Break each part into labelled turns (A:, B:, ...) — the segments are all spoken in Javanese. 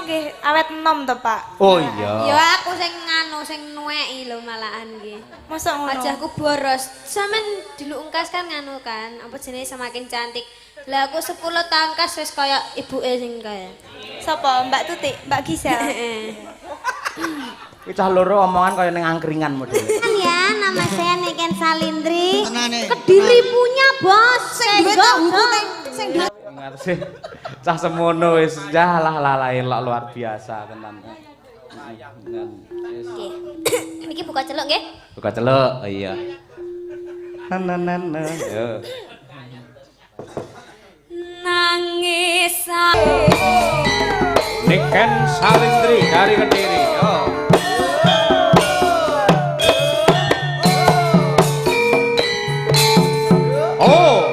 A: nggih awet enom to, Pak.
B: Oh iya.
C: Ya aku sing nuweki lho malahan nggih.
A: Mosok ngono.
C: Wajahku boros. Sampeyan dulu ungkas kan nganu kan, apa jenenge semakin cantik. Lah aku 10 tangkas wis kaya ibuke sing kaya.
A: Sapa? Mbak Tutik, Mbak Gisel.
B: Kuwi cah loro omongan kaya ning angkringan model.
C: Kan ya, nama saya Niken Salindri. Kediri punya bos. Sing duwe tahu sing
B: Ngerti sih. Cah semono wis lah elok luar biasa tenan.
C: Oke. Niki buka celuk nggih?
B: Buka celuk, oh iya. Nananana. Yo.
C: Nangis
B: Niken Salindri dari Kediri. Yo. Oh.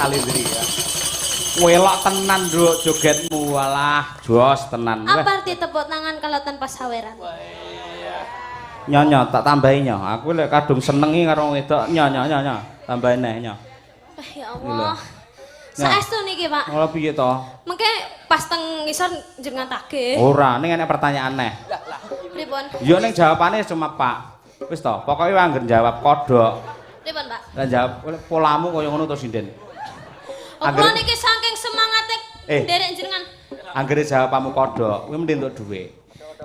B: Salindri ya. Welok tenan nduk jogetmu walah jos tenan.
C: Apa arti tepuk tangan kalau tanpa saweran?
B: Nyonya tak tambahi nyo. Aku lek kadung senengi karo wedok nyonya. Tambahin neh nyo.
C: Ya Allah. Saestu niki, Pak.
B: Ora piye to?
C: Mengke pas teng ngisor jenengan tage.
B: Ora, ning enek pertanyaan neh.
C: Pripun?
B: Yo ning jawabane cuma Pak. Wis to, pokoke angger jawab kodhok.
C: Pripun, Pak?
B: Lah jawab polamu kaya ngono to sinden.
C: Kula niki saking semangate nderek jenengan.
B: Anggere jawabanmu kodhok, kuwi mendhi entuk dhuwit.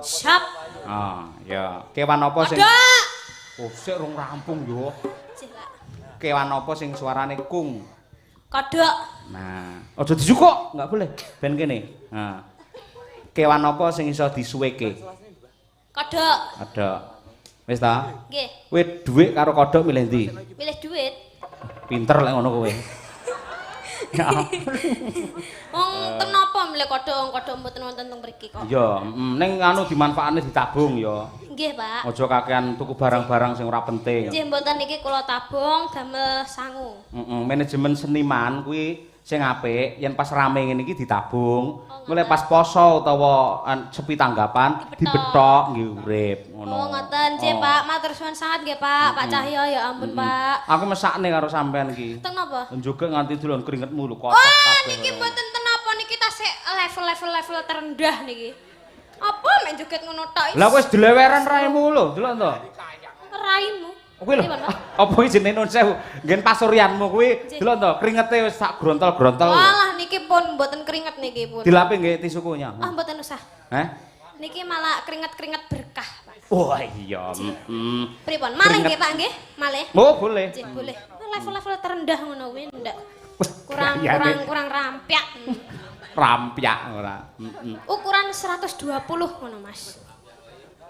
C: Siap.
B: Ah, ya. Kewan apa sing
C: Kodhok.
B: Oh, sik rung rampung yo.
C: Sih, Pak.
B: Kewan apa sing suarane kung?
C: Kodhok.
B: Nah, aja dijukuk, enggak boleh. Ben kene. Nah. Kewan apa sing iso disuweke?
C: Kodhok.
B: Kodhok. Wis ta?
C: Nggih.
B: Kowe dhuwit karo kodhok milih ndi?
C: Milih duit.
B: Pinter lek ngono kowe. Ya.
C: Wong ten napa milih kodhok, kodhok mboten wonten teng mriki kok.
B: Iya, ning anu dimanfaatne ditabung ya.
C: Nggih, Pak.
B: Aja kakean tuku barang-barang sing ora penting.
C: Nggih mboten niki kula tabung damel sangu.
B: Manajemen seniman kuwi sing apik yen pas rame ngene iki ditabung. Mulai pas poso utawa sepi tanggapan dibethok nggih urip ngono.
C: Oh, ngoten nggih, Pak. Matur suwun sangat nggih, Pak. Pak Cahyo ya ampun, Pak.
B: Aku mesakne karo sampean iki.
C: Teng napa?
B: Njoget nganti dolon keringetmu lho kotak
C: Wah,
B: kabeh.
C: niki mboten ten napa niki tasih level terendah niki. Apa mek joget ngono tok?
B: Lah wis dileweran raimu lho, delok to.
C: Raimu.
B: Kuwi lho. Apa iki jenenge nun sewu? Nggen pasuryanmu kuwi delok to, keringete wis sak grontol-grontol.
C: Walah niki pun mboten keringet niki pun.
B: Dilapi nggih tisukunya.
C: Ah, mboten usah. Niki malah keringet-keringet berkah, Pak.
B: Wah iya.
C: Pripun? Malih nggih, Pak nggih? Malih.
B: Oh, boleh.
C: Nggih, boleh. Level-level terendah ngono kuwi ndak.
B: Kurang
C: Kurang rampyak.
B: Rampyak ora.
C: Ukuran 120 ngono, Mas.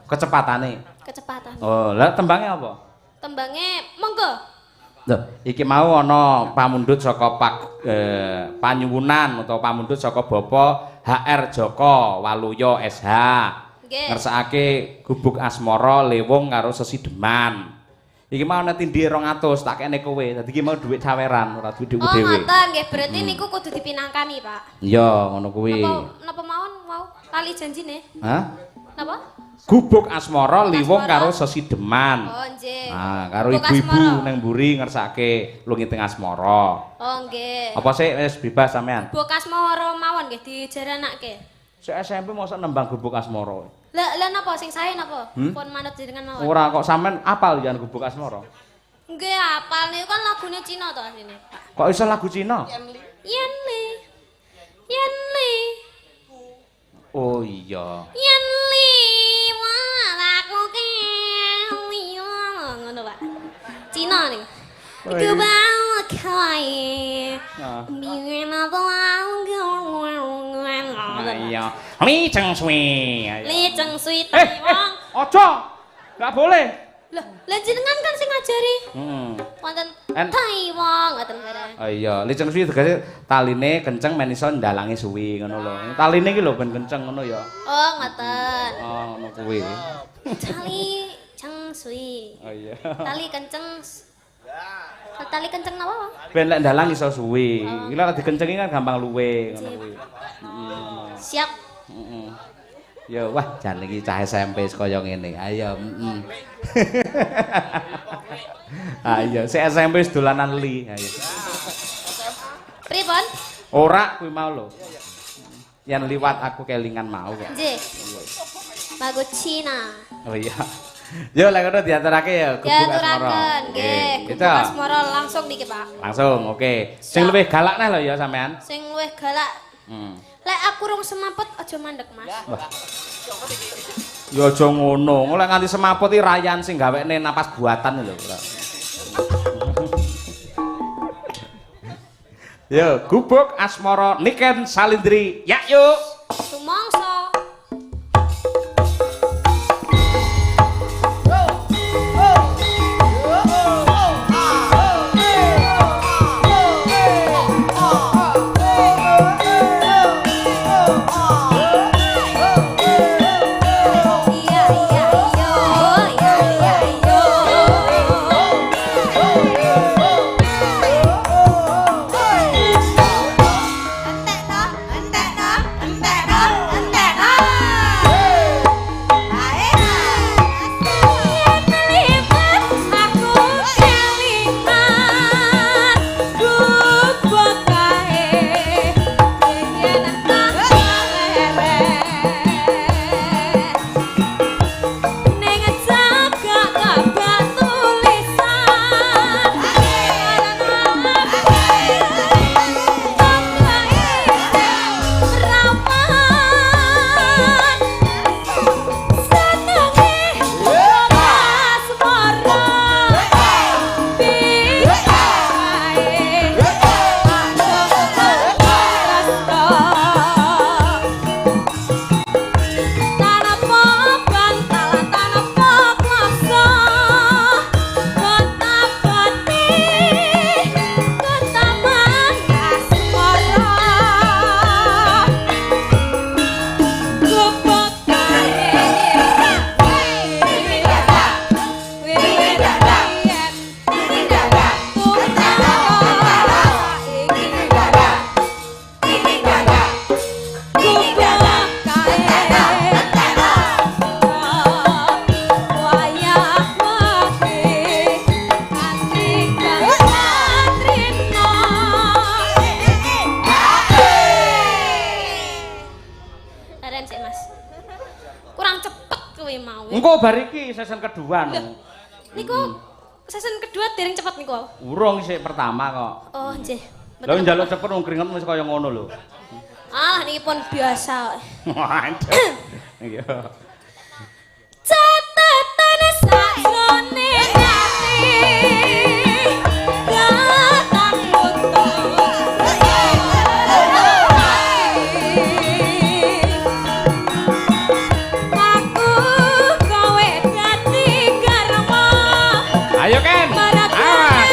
B: Kecepatane.
C: Kecepatan.
B: Oh, lah tembangnya apa?
C: Tembangnya monggo.
B: Loh, iki mau ana pamundhut saka panyuwunan utawa pamundhut saka Bapak HR Joko Waluyo SH.
C: Nggih.
B: Ngersakake gubuk asmara lewung karo sesideman. Iki mau nek tindhe 200 tak kene kowe. Dadi iki mau dhuwit saweran, ora duwe dhuwit
C: Oh,
B: dhewe.
C: ngoten nggih. Berarti niku kudu dipinangkani, Pak.
B: Iya, ngono kuwi.
C: Napa mawon wau kali janjine?
B: Hah?
C: Napa?
B: Gubuk asmara liwung karo sesideman.
C: Oh, nggih.
B: Nah, karo
C: Gubuk
B: ibu-ibu
C: asmara.
B: nang mburi ngersake lungiting asmara.
C: Oh, nggih.
B: Apa sih wis bebas sampean?
C: Gubuk asmara mawon nggih dijaranake.
B: Sik SMP mosok nembang gubuk asmara.
C: Lah napa sing sae napa? Pun manut jenengan mawon.
B: Ora kok sampean apal jan gubuk asmara.
C: Nggih, apal niku kan lagune Cina to asline, Pak.
B: Kok iso lagu Cina?
C: Yen li.
B: Oh iya.
C: Yen li aku keli ngono, Pak. Cina niku. Iku bau kai. Biyen apa
B: Nah, iya. Li Cheng Sui.
C: Li Cheng Sui Taiwan.
B: Aja. Enggak boleh.
C: Lah jenengan kan sing ngajari. Wonten
B: En-
C: Taiwan ngoten barang.
B: Oh iya, Li Cheng Sui tegese taline kenceng men iso ndalangi suwi ngono lho. Taline iki lho ben kenceng ngono ya.
C: Oh, ngoten.
B: Oh, ngono kuwi.
C: Tali Cheng Sui.
B: Oh iya.
C: Tali kenceng. Tali kenceng napa, Bang?
B: Ben lek ndalang iso suwi. Iki lek dikencengi kan gampang luwe ngono kuwi.
C: Siap.
B: Heeh. Ya wah jan iki cah SMP kaya ngene. Ayo, Ayo, si SMP wis dolanan li. Ayo.
C: Pripun?
B: Ora kuwi mau lho. Yang liwat aku kelingan mau kok.
C: Nggih. Lagu Cina.
B: Oh iya. Yo lek ngono diaturake ya gubuk asmara.
C: Diaturaken, nggih.
B: Gitu.
C: Gubuk asmara langsung niki, Pak.
B: Langsung, oke. Sing luwih galak nah lho ya sampean.
C: Sing luwih galak. Lek aku rung semaput aja mandek, Mas.
B: Ya aja ngono. Lek nganti semaput iki rayan sing gawekne napas buatan lho. Yo, gubuk asmara Niken Salindri. Ya yuk.
C: Sumangsa.
B: Engko bar iki season kedua no.
C: Niku season kedua dereng cepet niku.
B: Urung sik pertama kok.
C: Oh, nggih.
B: Lha njaluk cepet wong keringet wis kaya ngono lho.
C: Ah, niki pun biasa.
B: Waduh. Iya.
C: Catatan sakjane ati. Datang aku kowe dadi karma.
B: Ayo Ken.
C: Awas.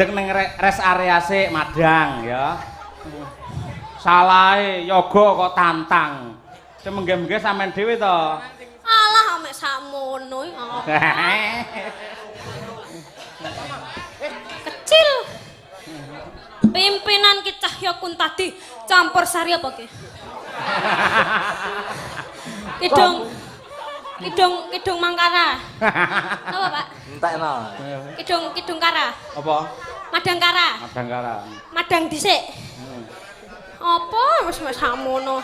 B: mandeg ning rest area sik madang ya. Salahe yoga kok tantang. Semengge-mengge sampean dhewe to.
C: Alah mek sakmono kecil. Pimpinan ki Cahya Kuntadi campur sari apa ki? Kidung Mangkara. Apa, Pak?
D: Entekno.
C: Kidung Kara.
B: Apa?
C: Madang Kara.
B: Madang Kara.
C: Madang dhisik. Apa wis sakmono.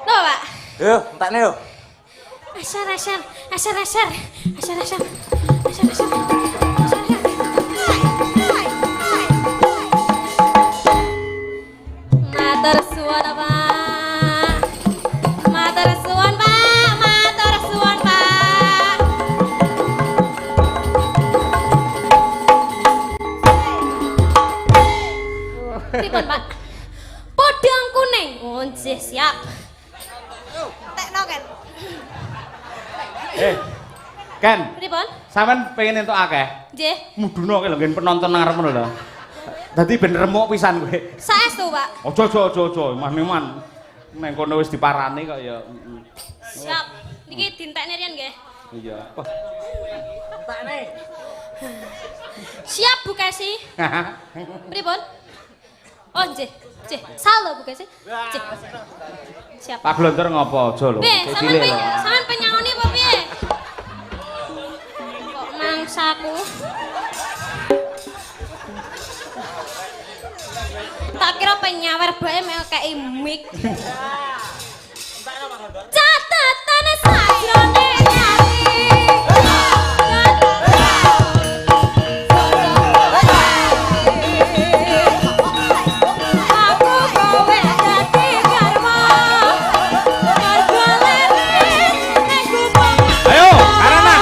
C: Lho, Pak.
D: Yo, entekne yo.
C: Asar. Matur suwun, Pak. Matur suwun, Pak. Matur suwun, Pak. Pripun, Pak? Podang kuning. Oh, nggih, siap.
A: Tekno kan.
B: Ken,
C: Pripun?
B: sampean pengen entuk akeh.
C: Nggih.
B: Muduno ki lho nggen penonton nang ngarep lho. Dadi ben remuk pisan kowe.
C: Saestu, Pak.
B: Aja, man. Neng kono wis diparani kok ya.
C: Siap. Niki dintekne riyen nggih.
B: Iya.
C: Siap Bu Kesi. Pripun? Oh nggih. Salah Bu Kesi. Nggih. Siap.
B: Pak Glontor ngopo aja lho.
C: Piye,
B: Cilik lho.
C: sampean penyangoni apa piye? Kok mangsaku? Tak kira penyawer bae mek kei mic. Catatan sajrone nyati. Aku kowe dadi garwa. Garwa lere nek gubeng.
B: Ayo, karena.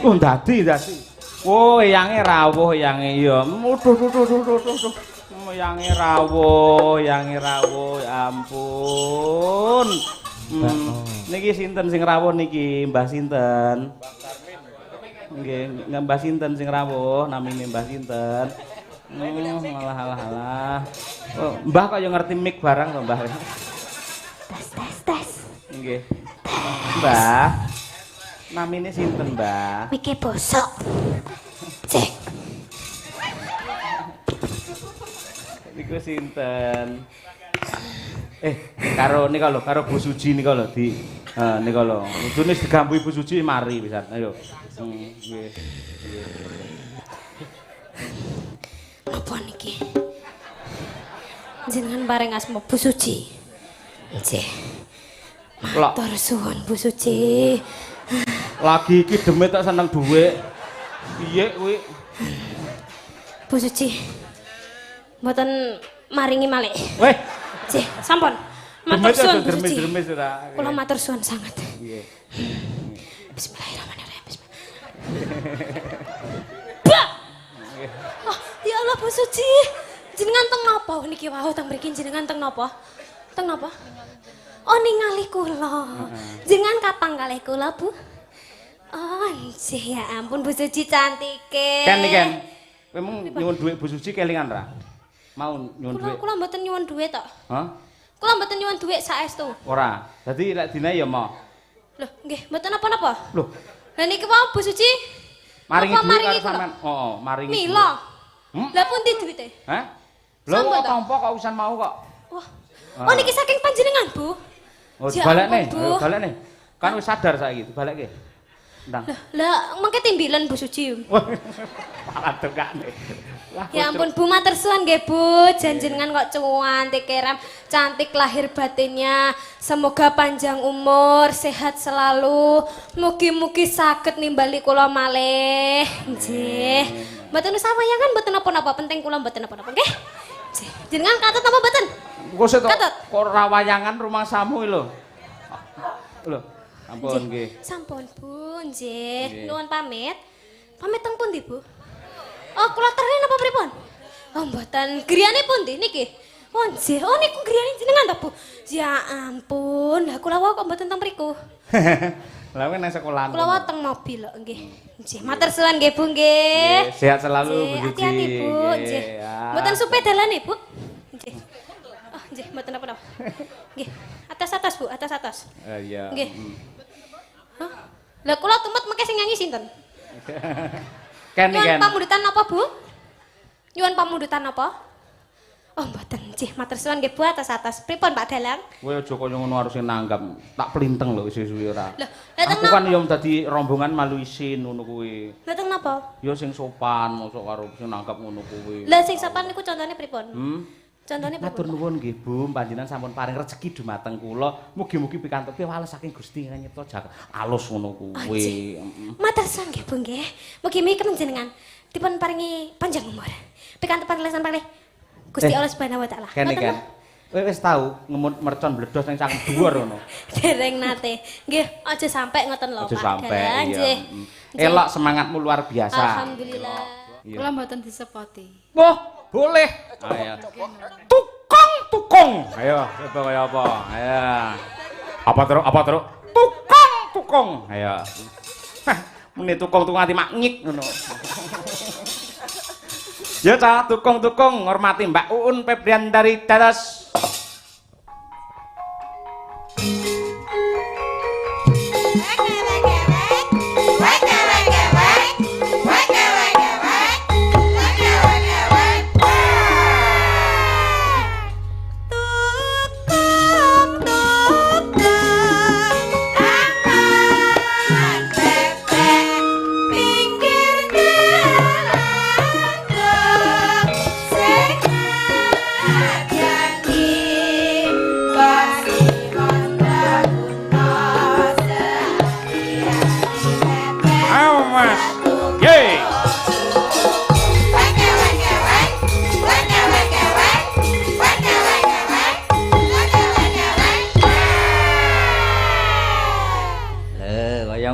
B: Oh dadi. Oh eyange rawuh eyange ya. Duh. Eyange rawuh ya ampun. Niki sinten sing rawuh niki? Mbah sinten? Nggih, Mbah sinten sing rawuh? Namine Mbah sinten? Alah. Oh, Mbah kok ya ngerti mik barang to, Mbah.
C: Tes.
B: Nggih. Mbah. Namine sinten, Mbah?
C: Mike bosok. Cek.
B: Niku sinten? Karo nika lho, karo Bu Suji nika lho di nika lho. Kudune digambu Ibu Suji mari pisan. Ayo. Nggih.
C: Apa niki? Jenengan bareng asma Bu Suci. Nggih. Matur suwun Bu Suci.
B: Lagi iki demit tak seneng dhuwit. Piye kuwi?
C: Bu Suci. Mboten maringi malih.
B: Weh,
C: Nggih, sampun. Matur suwun Bu Suci.
B: dermis ora.
C: Kula matur suwun sangat.
B: Nggih.
C: Bismillahirrahmanirrahim. Bah! Oh, ya Allah Bu Suci. Jenengan teng napa niki wau teng mriki jenengan teng napa? Teng napa? Oh ningali kula. Jenengan katang kalih kula Bu. Oh, nggih ya ampun Bu Suci cantike.
B: Ken. Kowe mung nyuwun dhuwit Bu Suci kelingan ra? Mau nyuwun dhuwit.
C: Kula mboten nyuwun dhuwit tok.
B: Hah?
C: Kula mboten nyuwun dhuwit saestu.
B: Ora. Dadi lek dina ya mau.
C: Loh, nggih, mboten apa-apa.
B: Loh,
C: Lah niki wau Bu Suci.
B: maringi
C: Apa
B: dhuwit
C: maringi
B: karo sampean. Oh, maringi.
C: Mila.
B: Hmm?
C: Lah pundi dhuwite?
B: Hah? Lho
C: Sampun
B: kok
C: ta?
B: tampa kok urusan mau kok.
C: Wah. Oh niki saking panjenengan, Bu.
B: Oh,
C: Ya
B: balekne.
C: ampun, Bu.
B: Ayo balekne. Kan wis sadar saiki, dibalekke. Ndang.
C: Lah mengke timbilan Bu Suci.
B: Malah tukane.
C: Ya ampun Bu, matur suwun nggih Bu. Janjenengan kok cantik keram, cantik lahir batinnya. Semoga panjang umur, sehat selalu. Mugi-mugi saged nimbali kula malih. Nggih. Mboten usah wayangan, mboten napa-napa, penting kula mboten napa-napa, nggih. Nggih. Jenengan katut napa mboten?
B: Kok sik
C: Katut.
B: kok ora wayangan rumangsamu lho. Lho, ampun nggih.
C: Sampun Bu, nggih.
B: Nggih.
C: Nuwun pamit. Pamit teng pundi Bu? Oh, kula terus napa pripun? Oh, mboten. Griyane pundi niki? Oh, nggih. Oh, niku griyane jenengan ta, Bu? Ya ampun. Lah kula wae kok mboten teng mriku.
B: Lah kowe nang sekolahan.
C: Kula wae teng mobil kok nggih. Nggih, matur suwun nggih Bu nggih.
B: Nggih, sehat selalu
C: Nggih,
B: Bu Suci.
C: hati-hati Bu, nggih.
B: Ya.
C: Mboten supe dalane Bu. Nggih. Oh, nggih, mboten apa-apa. Nggih. Atas-atas Bu, atas-atas.
B: Iya.
C: Nggih. Hah? Lah kula tumet mengke sing nyanyi sinten?
B: Ken iki
C: Nyuwun
B: Ken.
C: pamundutan apa, Bu? Nyuwun pamundutan apa? Oh, mboten. Nggih, matur suwun nggih Bu atas-atas. Pripun Pak Dalang?
B: Kowe aja kaya ngono harus nanggap. Tak plinteng lho suwi ora.
C: Lah, lah teng
B: Aku kan yo dadi rombongan malu isin ngono kuwi.
C: Lah teng napa?
B: Ya sing sopan mosok karo sing nanggap ngono kuwi.
C: Lah sing sopan niku contone pripun? Contone
B: Matur
C: pripun?
B: nuwun nggih Bu, panjenengan sampun paring rezeki dumateng kula. Mugi-mugi pikantuk piwales saking Gusti kang nyipta jagat alus ngono kuwi.
C: Matur suwun nggih Bu nggih. Mugi-mugi panjenengan dipun paringi panjang umur. Pikantuk panelesan palih Gusti Allah Subhanahu wa taala.
B: Kene kan. Kowe wis tau ngemut mercon bledos ning cangkem dhuwur ngono.
C: Dereng nate. Nggih, aja sampe ngoten lho
B: Aja
C: Pak
B: sampe
C: Dalang.
B: iya.
C: Nggih.
B: Elok semangatmu luar biasa.
C: Alhamdulillah.
B: Iya.
D: Kula mboten disepoti.
B: Wah, boleh. Ayo. Tukang. Ayo, coba kaya apa? Ayo. Apa terus? Tukang. Ayo. Muni tukang nganti mak ngik ngono. Ya cah, tukang ngormati Mbak Uun Febrian dari Dados.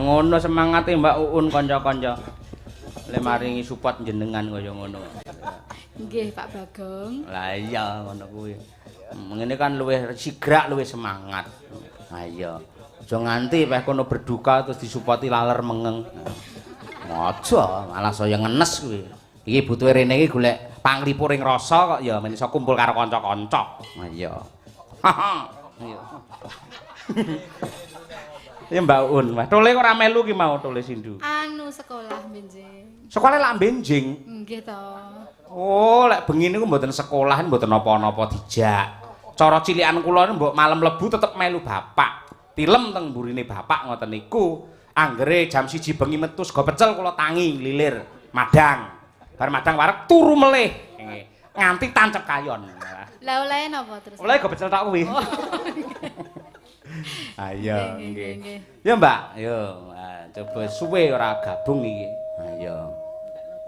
B: Ngono semangate Mbak Uun kanca-kanca. Le maringi support jenengan kaya ngono.
D: Nggih, Pak Bagong.
B: Lah iya ngono kuwi. Ngene kan luwih sigrak, luwih semangat. Ha iya. Aja nganti peh kono berduka terus disupoti laler mengeng. Aja, malah saya ngenes kuwi. Iki butuhe rene iki golek panglipuring rasa kok ya men iso kumpul karo kanca-kanca. Ha iya. Iya. Ya Mbak Un, Mas. Tole kok ora melu ki mau tole sindu.
D: Anu sekolah benjing.
B: Sekolah lak benjing.
D: Nggih to.
B: Oh, lek bengi niku mboten sekolahan mboten napa-napa dijak. Cara cilikan kula niku mbok malam lebu tetep melu bapak. Tilem teng mburine bapak ngoten niku. Anggere jam 1 bengi metu sego pecel kula tangi lilir madang. Bar madang wareg turu melih. Nganti tancep kayon.
D: Lah oleh napa terus?
B: Oleh go pecel tak kuwi. Ayo nggih. Ya Mbak, yo coba suwe ora gabung iki. Ayo.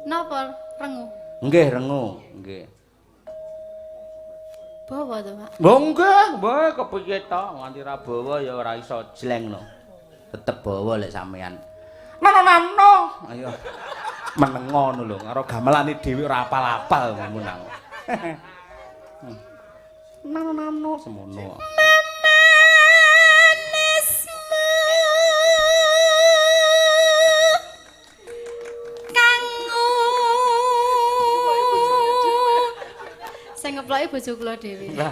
D: Napa rengu?
B: Nggih rengu, nggih.
D: Bawa to, Pak.
B: Nggih, wae kepiye to, nganti ra bawa ya ora iso jleng no. Tetep bawa lek sampean. Nano. Ayo. Menengo ngono lho, karo gamelane dhewe ora apal-apal ngono. Nano semono.
D: Sing ngeploki bojo kula dhewe.
B: Lah,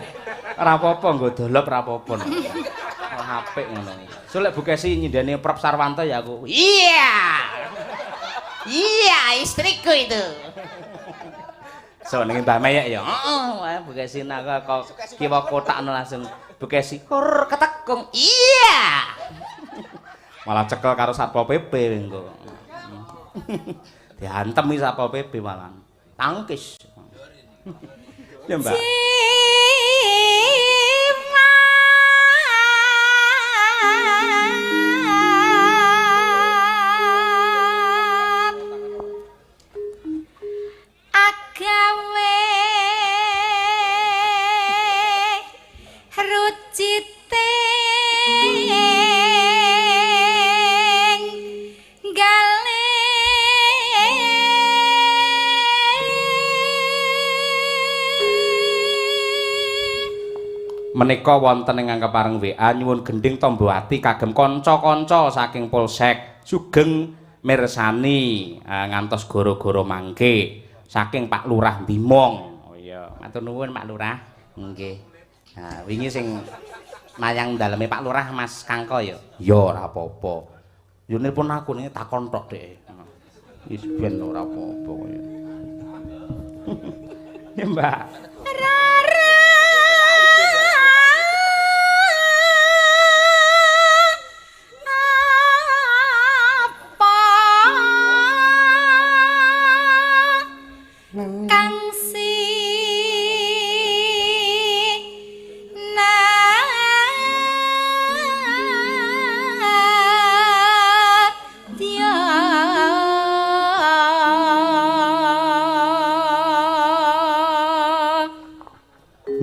B: ora apa-apa nggo dolop ora apa-apa. Ora apik ngono. So lek Bukesi nyindani Prop Sarwanto ya aku. Iya. Iya, istriku itu. So ning Mbah Mayek ya. Heeh, Bukesi nak kok kiwa kotakno langsung Bukesi hur ketekung. Iya. Malah cekel karo Satpol PP engko. Diantem iki Satpol PP malah. Tangkis. Ya Mbak.
C: Agawe rucite gale
B: Menika wonten ing angkepareng WA nyuwun gending Tombowati kagem kanca-kanca saking Polsek sugeng mirsani ngantos goro-goro mangke saking Pak Lurah Bimong. Oh iya, matur nuwun Pak Lurah. Nggih. Nah, wingi sing mayang daleme Pak Lurah Mas Kangko ya. Ya ora apa-apa. Yo nelpon aku ning takon tok dhek. Wis ben ora apa-apa kaya. Ya Mbak.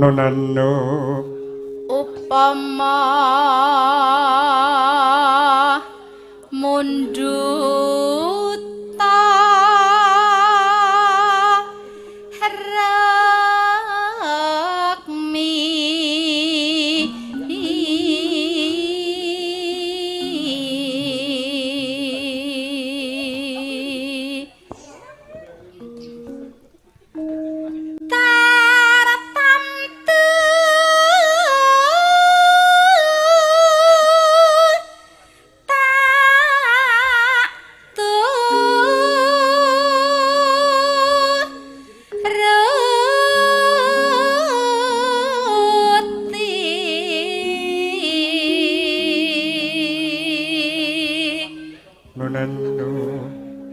B: Nonano
D: Upama munduta rakmi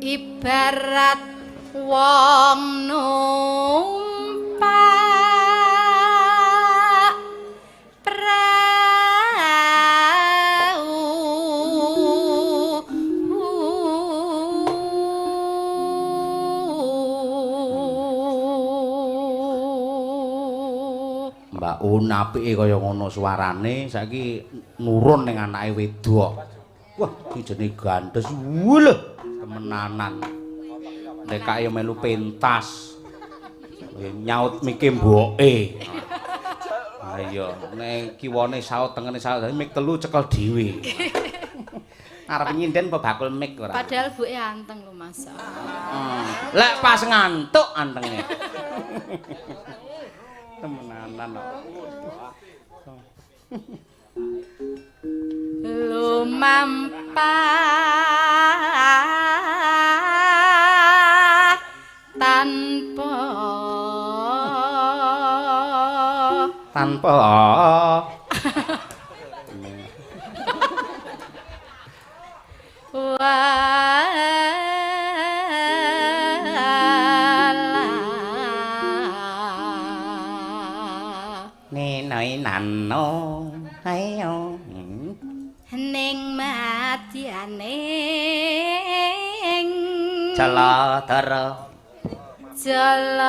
D: ibarat wong numpak prau
B: Mbak Un apike kaya ngono suarane saiki nurun ning anake wedok. Wah, iki jenenge gandes. Lho, temenanan. Nek kaya melu pentas. Nyaut mike mboke. Ha iya, nek kiwane saut tengene saut mik telu cekel dhewe. Arep nyinden apa bakul mik ora?
D: Padahal buke anteng lho Mas.
B: Lek pas ngantuk antenge. Temenanan kok.
D: Lumampah tanpa
B: Ninoi nano ayo
D: ning madyaning
B: Jalatara
D: jalan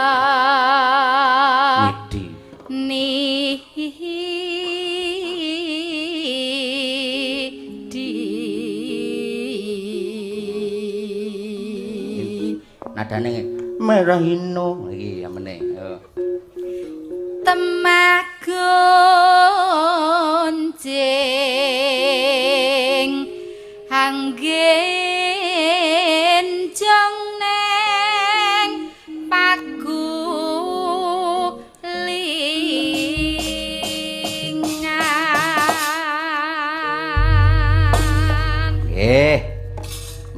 B: Nidi nadane merah hino iki amene
D: temagonceng anggen jong neng pagulingan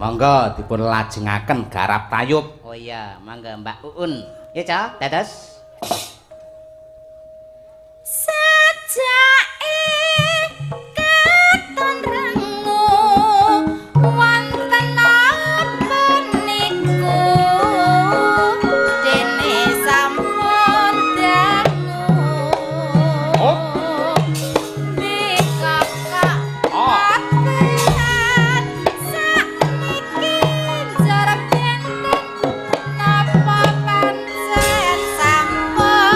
B: monggo dipun lajengaken garap tayub. Oh iya, mangga Mbak Uun. Ya, Ca, dados.
D: sajake katon rengu wonten apa niku dene sampun dangu dikakak atihan sakniki jarak benten napa pancen sampun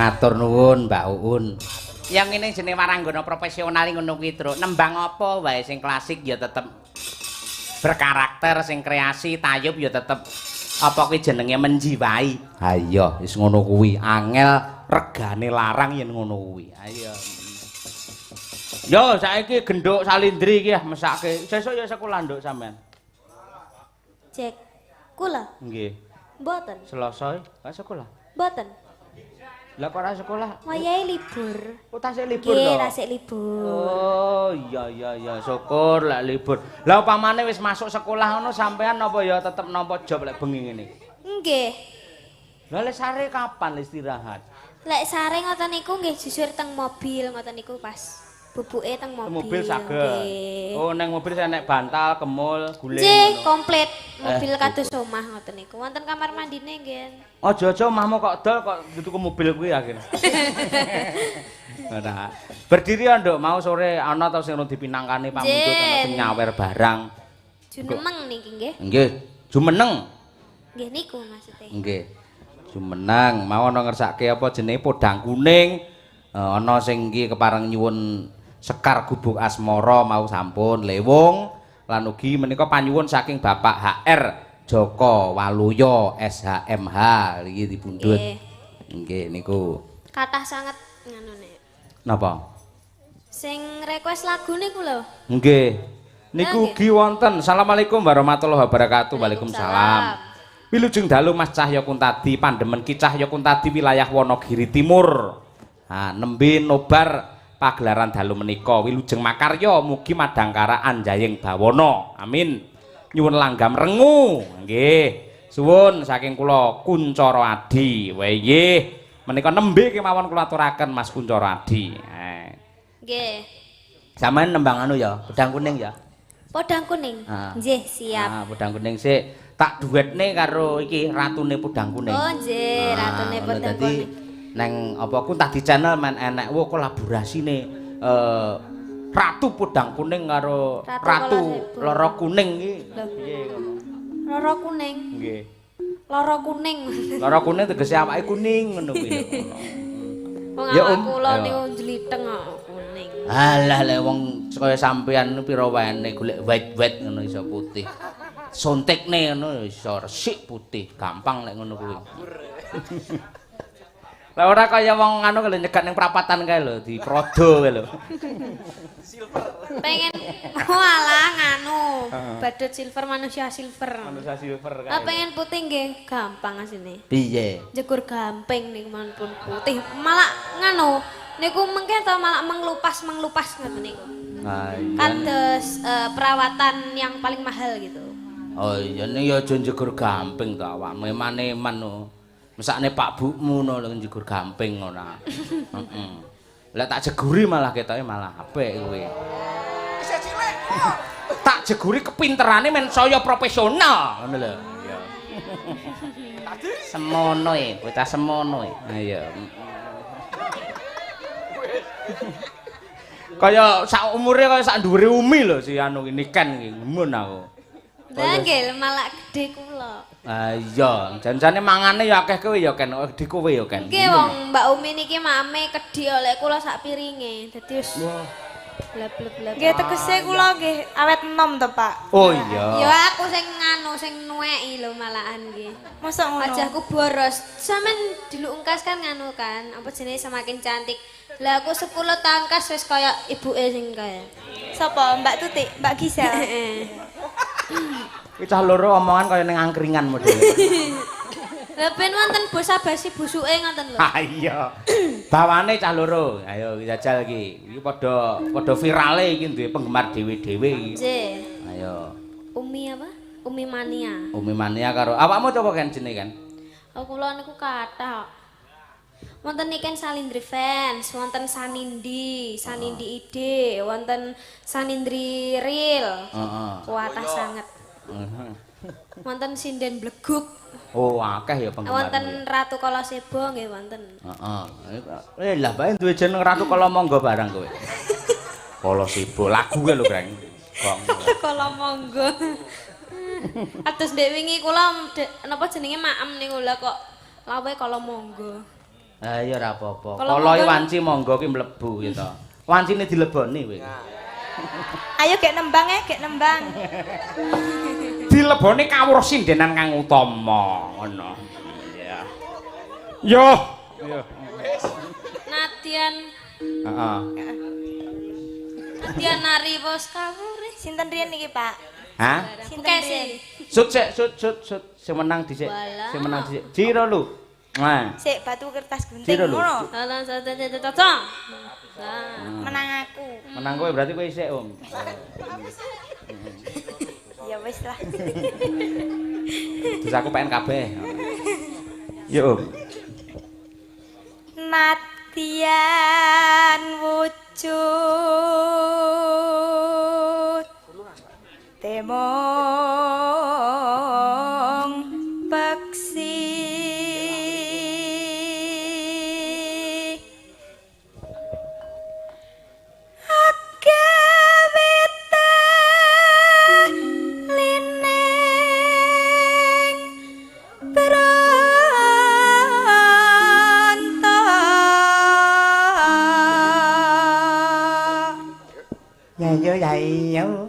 B: Matur nuwun Mbak Uun. Yang ngene jenenge waranggana profesional ngono kuwi, Truk. Nembang apa wae sing klasik ya tetep berkarakter, sing kreasi, tayub ya tetep apa kuwi jenenge menjiwai. Ha iya, wis ngono kuwi. Angel regane larang yen ngono kuwi. Ayo. Yo saiki genduk salindri iki ya mesake. Sesuk ya sekolah nduk sampean.
C: Cek. Kula.
B: Nggih.
C: Mboten.
B: Selasa gak sekolah.
C: Mboten.
B: Lah kok ora sekolah?
C: Wayahe libur.
B: Oh tasik libur
C: Nggih,
B: to.
C: tasik libur.
B: Oh, iya syukur lek libur. Lah upamane wis masuk sekolah ngono sampean napa ya tetep nampa job lek bengi ngene?
C: Nggih.
B: Lah lek sare kapan istirahat?
C: Lek sare ngoten niku nggih jujur teng mobil ngoten niku pas bubuke teng mobil.
B: Mobil saged.
C: Nggih.
B: Oh, neng mobil saya nek bantal, kemul, guling.
C: Nggih, komplit. Mobil kados omah ngoten niku. Wonten kamar mandine nggih.
B: Aja-aja omahmu kok dol kok tuku mobil kuwi akhirnya. Nah, berdiri ya nduk mau sore ana ta sing dipinangkani pamundhut ana sing nyawer barang.
C: Jumeneng niki nggih.
B: Nggih, jumeneng.
C: Nggih niku maksudnya.
B: Nggih. Jumeneng, mau ana ngersake apa jenenge podang kuning. Ana sing iki kepareng nyuwun Sekar Gubuk Asmara mau sampun lewung lan ugi menika panyuwun saking Bapak HR Joko Waluyo SHMH iki dipundhut. Nggih niku.
C: Kathah sanget nganune.
B: Napa?
C: Sing request lagu niku lho.
B: Nggih. Niku ugi wonten. Assalamualaikum warahmatullahi wabarakatuh. Waalaikumsalam. Wilujeng dalu Mas Cahya Kuntadi pandemen Ki Cahya Kuntadi wilayah Wonogiri Timur. Ha, nembe nobar pagelaran dalu menika wilujeng makarya mugi madangkara anjayeng bawana. Amin. Nyuwun langgam rengu. Nggih. Suwun saking kula Kuncara Adi. Wae nggih. Menika nembe kemawon kula aturaken Mas Kuncara Adi.
C: Nggih.
B: Sampeyan nembang anu ya, pedang kuning ya.
C: Podang kuning. Nggih, siap.
B: Pedang kuning sik tak duetne karo iki ratune pedang kuning.
C: Oh, nggih, ratune podang kuning.
B: Neng apa Kuntadi channel men enek wo kolaborasine Ratu Podang Kuning karo Ratu Loro Kuning iki. Piye ngono?
C: Loro kuning.
B: Nggih.
C: Loro kuning.
B: Loro kuning tegese awake kuning ngono kuwi.
C: Wong awak kula niku jliteng kok kuning.
B: Alah lek wong kaya sampean pira wene golek white ngono iso putih. Sontekne ngono iso resik putih, gampang lek ngono kuwi. Lah ora kaya wong anu kalau nyegat ning prapatan kae lho, diprodo kae lho.
C: Pengen walah nganu, badut silver manusia silver.
B: Manusia silver kae.
C: Ah pengen putih nggih, gampang asine.
B: Piye?
C: Jegur gamping niku pun putih. Malah nganu, niku mengke to malah menglupas ngoten niku.
B: Nah,
C: Kan terus perawatan yang paling mahal gitu.
B: Oh iya ning ya aja jegur gamping to awakmu eman-eman no. Mesakne Pak Bukmu no jegur gamping ngono. Heeh. Lah tak jeguri malah ketoke malah apik kowe. Wis cilik. Tak jeguri kepinterane men saya profesional ngono lho. Iya. Semono e, bocah semono e. Ayo. Kaya sak umure kaya sak dhuwure Umi lho si anu iki Niken iki ngemun aku.
C: Lah nggih malah gede kula.
B: Ah iya, jan-jane mangane ya akeh kowe ya Ken, gede kowe ya Ken.
C: Nggih wong Mbak Umi niki mame kedhi oleh kula sak piringe. Dadi wis bleb-bleb.
A: Nggih tegese kula nggih awet enom to, Pak.
B: Oh iya.
C: Ya aku sing nganu sing nuweki lho malahan nggih.
A: Mosok ngono.
C: Wajahku boros. Sampeyan dilungkas kan nganu kan, apa jenenge semakin cantik. Lah aku 10 tahun kas wis kaya ibuke sing kaya.
A: Sapa? Mbak Tutik, Mbak Gisel.
B: Kuwi cah loro omongan kaya ning angkringan modele.
C: Lah ben wonten basa basi busuke ngoten lho.
B: Ha iya. Bawane cah loro. Ayo jajal iki. Iki padha virale iki duwe penggemar dhewe-dhewe iki.
C: Nggih.
B: Ayo.
C: Umi apa? Umi Mania.
B: Umi Mania karo awakmu coba kan jenenge kan?
C: Oh kula niku kathah. Wonten Niken Salindri fans, wonten Sanindi Ide, wonten Sanindri Real.
B: Heeh.
C: Kuatah sanget. Wonten Sinden Bleguk.
B: Oh, akeh ya penggemar.
C: Wonten Ratu Kalosebo nggih wonten.
B: Heeh. Lah bae duwe jeneng Ratu Kalomonggo barang kowe. Kalosebo lagu lho, Greng.
C: Kala monggo. Atus ndek wingi kula napa jenenge maem niku lha kok lawe kala monggo.
B: Lah ya ora apa-apa.
C: Kalau
B: Kala
C: monggo-
B: wanci monggo ki mlebu ya to. Wancine dileboni kowe.
A: Ayo gek nembang gek nembang.
B: Dileboni kawruh sindenan kang utama ngono. Ya. Yo. Yo.
C: Nadyan
B: Heeh.
C: Nadyan nari bos kawure.
A: Sinten riyen iki, Pak?
B: Hah?
A: Sinten
C: Kese.
A: riyen?
B: Sut sik, sut. Sing menang dhisik.
C: Walah.
B: Sing menang dhisik. Jiro lu. Nah.
A: Sik batu kertas gunting
B: Ciro lho.
A: ngono.
C: Dalan satu.
A: Menang aku.
B: Menang kowe berarti kowe isik, Om.
A: Ya wis lah.
B: Terus aku pengen kabeh. Yo, Om.
A: Nadyan wujud temong peksi agawite lining
B: Ya yo.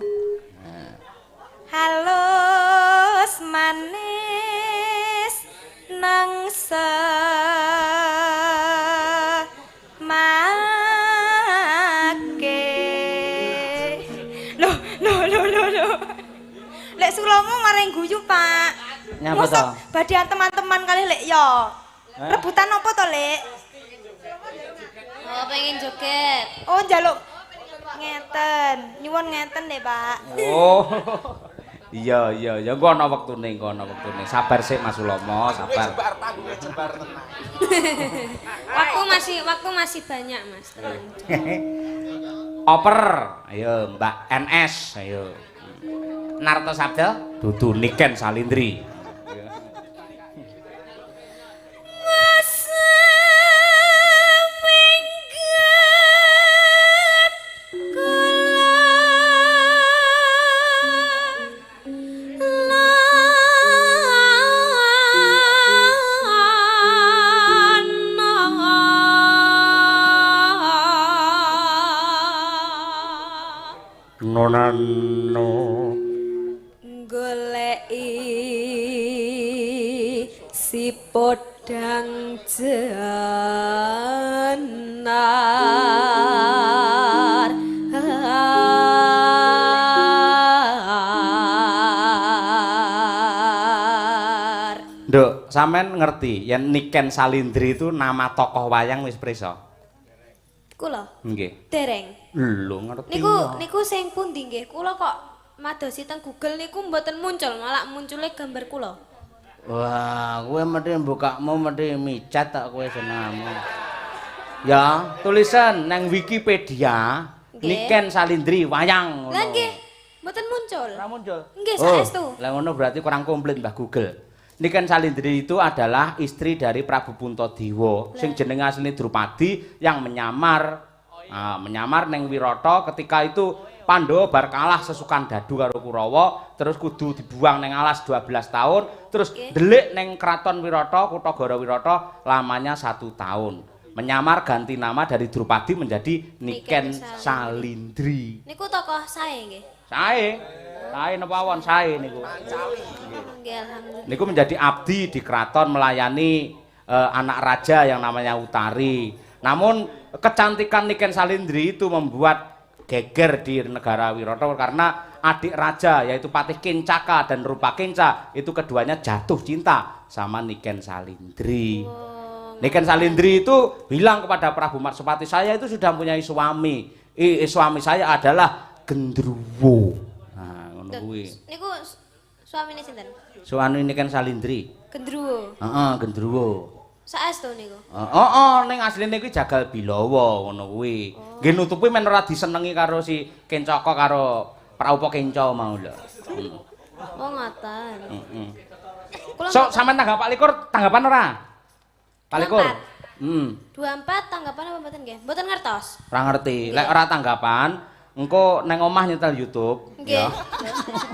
A: halus manis nangsa make loh lek sulomo maring guyu Pak
B: Nyapa
A: mosok
B: to?
A: badhe teman-teman kali lek yo rebutan apa to lek
C: Oh, pengen joget.
A: oh njaluk ngeten nyuwun ngeten deh Pak
B: Oh. Iya, engko ana wektune, Sabar sik Mas Ulomo, sabar.
C: Waktu masih banyak, Mas. Tenang.
B: Oper, ayo Mbak NS, ayo. Narto Sabda, dudu Niken Salindri. Nonano
C: Goleki si podang janar
B: Nduk, sampean ngerti yen Niken Salindri itu nama tokoh wayang wis prisa?
C: Kula
B: Nggih.
C: dereng.
B: Lho ngerti.
C: Niku sing pundi nggih? Kula kok madosi teng Google niku mboten muncul, malah munculnya gambar kula.
B: Wah, kowe mesti mbukakmu mesti micat tak kowe senengmu. Ya, tulisan nang Wikipedia
C: Nggih.
B: Niken Salindri wayang ngono.
C: Lah nggih, mboten muncul.
B: Ora muncul.
C: Nggih,
B: Oh,
C: saestu.
B: lah ngono berarti kurang komplit Mbah Google. Niken Salindri itu adalah istri dari Prabu Puntadewa sing jenenge asline Drupadi yang menyamar neng Wirata ketika itu Pandhawa bar kalah sesukan dadu karo Kurawa terus kudu dibuang neng alas 12 tahun terus delik neng Kraton Wirata Kutagara Wirata lamanya 1 tahun menyamar ganti nama dari Drupadi menjadi Niken Salindri.
C: Niku tokoh sae nggih.
B: Sae napa won sae niku.
C: Nggih, alhamdulillah.
B: Niku menjadi abdi di keraton melayani anak raja yang namanya Utari. Namun kecantikan Niken Salindri itu membuat geger di negara Wirata karena adik raja yaitu Patih Kincaka dan Rupa Kinca itu keduanya jatuh cinta sama Niken Salindri. Niken Salindri itu bilang kepada Prabu Matsupati, saya itu sudah mempunyai suami. Suami saya adalah Gendruwo. Nah, ngono kuwi.
C: Niku suamine sinten?
B: Suami Niken Salindri.
C: Gendruwo.
B: Heeh, Gendruwo.
C: Saestu niku.
B: Ning asline kuwi jagal Bilawa ngono kuwi. Nggih nutupi men ora disenengi karo si Kencaka karo Praupa Kenca mau lho.
C: Oh, ngoten.
B: Heeh.
C: Kula
B: So, sampean tanggap Pak Likur tanggapan ora? Pak Likur.
C: 24 tanggapan apa mboten nggih? Mboten ngertos.
B: Ora ngerti. Lek ora tanggapan, engko neng omah nyetel YouTube.
C: Nggih.
B: Ya.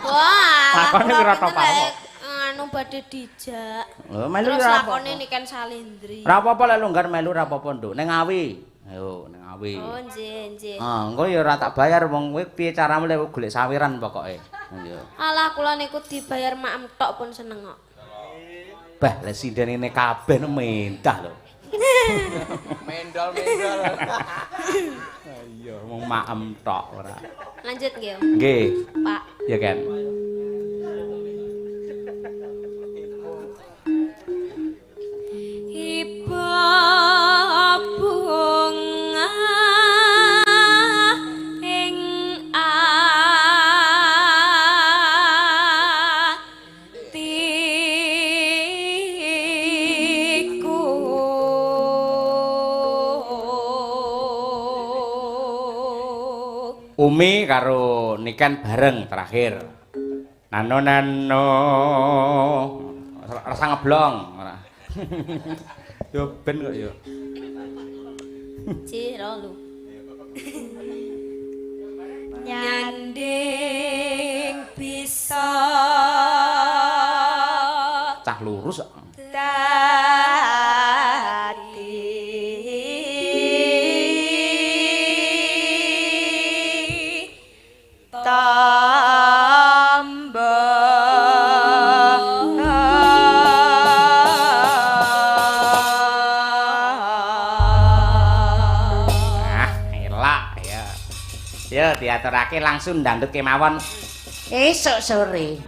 C: Wah.
B: Lakone
C: kula
B: Wirata
C: pinter
B: Pamo.
C: lek, anu urung badhe dijak.
B: Oh, melu
C: Terus
B: ora
C: lakone niken salindri.
B: ora apa-apa lek longgar melu ora apa-apa, Nduk. Ning Ngawi. Ayo, ning Ngawi.
C: Oh, nggih, nggih.
B: Engko ya ora tak bayar wong kowe piye caramu lek golek sawiran pokoke. Iya.
C: Alah kula niku dibayar maem tok pun seneng kok.
B: Bah, lek sindenene kabeh mentah lho.
E: Mendol.
B: Iya, mung maem tok ora.
C: Lanjut nggih, Om.
B: Nggih.
C: Pak.
B: Ya kan.
C: Iba bunga ing atiku
B: Umi karo Niken bareng terakhir. Nano rasa ngeblong ora. Yo ben kok yo.
C: Cirolu
D: nyanding bisa
B: Cah lurus kok. Ya diaturake langsung ndandut kemawon esuk sore.